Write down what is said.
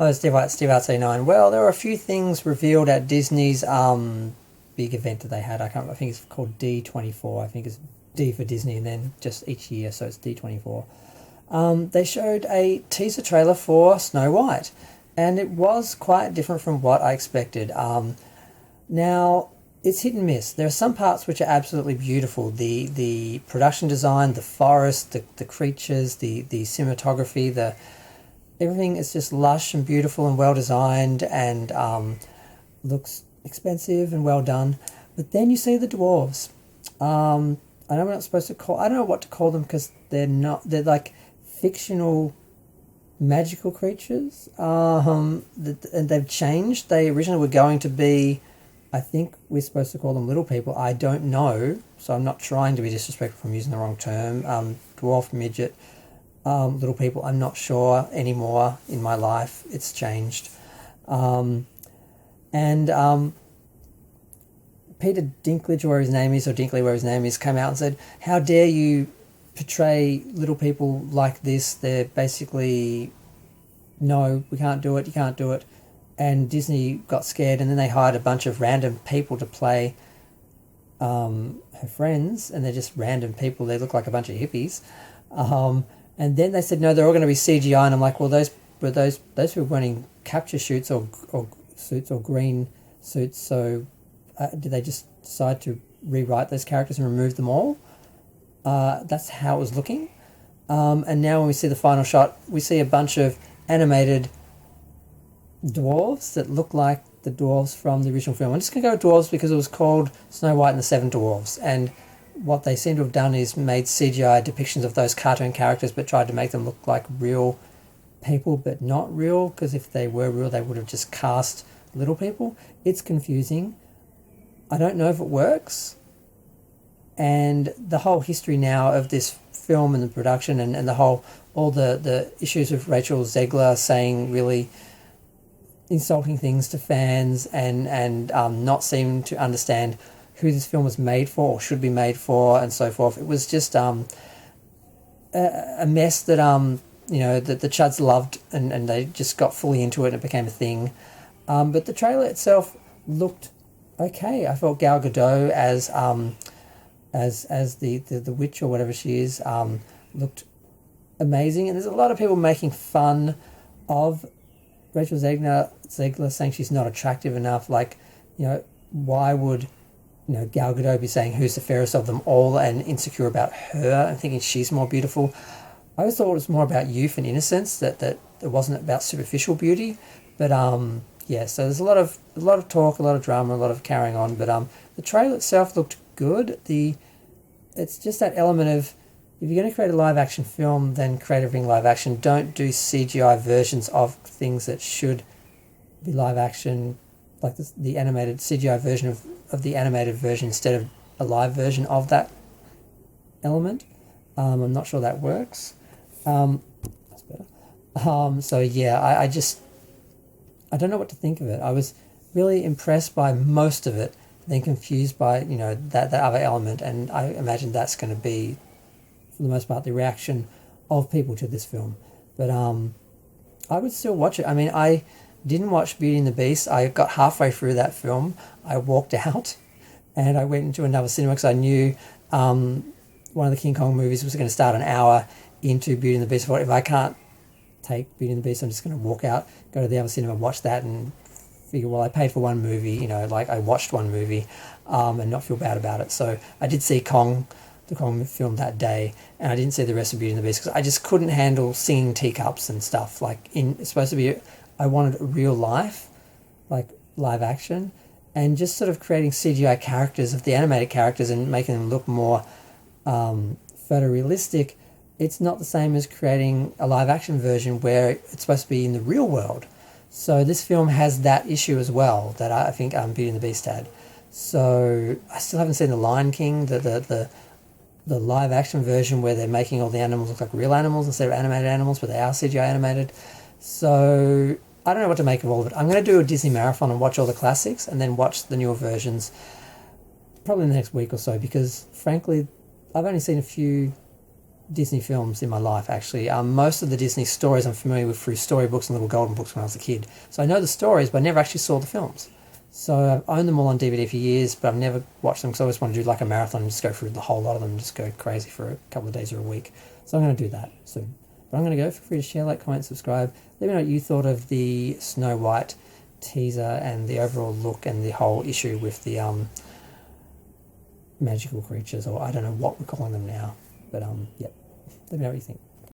Oh, Steve Arts 89. Well, there were a few things revealed at Disney's big event that they had. I can't remember, I think it's called D24. I think it's D for Disney and then just each year, so it's D24. They showed a teaser trailer for Snow White, and it was quite different from what I expected. Now, it's hit and miss. There are some parts which are absolutely beautiful. The production design, the forest, the creatures, the cinematography, everything is just lush and beautiful and well designed and looks expensive and well done. But then you see the dwarves. I know we're not supposed to call. I don't know what to call them because they're not. They're like fictional magical creatures. And they've changed. They originally were going to be. I think we're supposed to call them little people. I don't know, so I'm not trying to be disrespectful from using the wrong term. Dwarf, midget, little people. I'm not sure anymore in my life. It's changed. And Peter Dinklage, where his name is, or Dinkley, where his name is, came out and said, "How dare you portray little people like this? They're basically, no, we can't do it. You can't do it." And Disney got scared, and then they hired a bunch of random people to play her friends, and they're just random people. They look like a bunch of hippies. And then they said, no, they're all going to be CGI, and I'm like, well, those people running capture shoots or suits or green suits, so did they just decide to rewrite those characters and remove them all? That's how it was looking. And now when we see the final shot, we see a bunch of animated dwarves that look like the dwarves from the original film. I'm just going to go with dwarves because it was called Snow White and the Seven Dwarves, and what they seem to have done is made CGI depictions of those cartoon characters but tried to make them look like real people but not real, because if they were real they would have just cast little people. It's confusing. I don't know if it works, and the whole history now of this film and the production and all the issues with Rachel Zegler saying really insulting things to fans and not seeming to understand who this film was made for or should be made for and so forth. It was just a mess that that the Chuds loved, and they just got fully into it and it became a thing. But the trailer itself looked okay. I thought Gal Gadot as the witch or whatever she is looked amazing, and there's a lot of people making fun of Rachel Zegler saying she's not attractive enough. Like, why would Gal Gadot be saying who's the fairest of them all and insecure about her and thinking she's more beautiful? I always thought it was more about youth and innocence, that it wasn't about superficial beauty. But so there's a lot of talk, a lot of drama, a lot of carrying on. But the trailer itself looked good. It's just that element of, if you're going to create a live action film, then create everything live action. Don't do CGI versions of things that should be live action, like the animated CGI version of the animated version instead of a live version of that element. I'm not sure that works. That's better. I don't know what to think of it. I was really impressed by most of it, then confused by that other element, and I imagine that's going to be, for the most part, the reaction of people to this film. But I would still watch it. I mean, I didn't watch Beauty and the Beast. I got halfway through that film. I walked out and I went into another cinema because I knew one of the King Kong movies was going to start an hour into Beauty and the Beast. If I can't take Beauty and the Beast, I'm just going to walk out, go to the other cinema, watch that, and figure, well, I paid for one movie, like I watched one movie, and not feel bad about it. So I did see the Kong film that day, and I didn't see the rest of Beauty and the Beast because I just couldn't handle singing teacups and stuff. Like, it's supposed to be, I wanted real life, like live action, and just sort of creating CGI characters of the animated characters and making them look more photorealistic. It's not the same as creating a live action version where it's supposed to be in the real world. So this film has that issue as well that I think Beauty and the Beast had. So I still haven't seen The Lion King, the live action version where they're making all the animals look like real animals instead of animated animals, but they are CGI animated. So I don't know what to make of all of it. I'm going to do a Disney marathon and watch all the classics and then watch the newer versions probably in the next week or so, because frankly I've only seen a few Disney films in my life, actually. Most of the Disney stories I'm familiar with through storybooks and little golden books when I was a kid. So I know the stories, but I never actually saw the films. So I've owned them all on DVD for years, but I've never watched them because I always want to do like a marathon and just go through the whole lot of them and just go crazy for a couple of days or a week. So I'm going to do that soon. But I'm going to go. Feel free to share, like, comment, subscribe. Let me know what you thought of the Snow White teaser and the overall look and the whole issue with the magical creatures, or I don't know what we're calling them now. But, yep. Let me know what you think.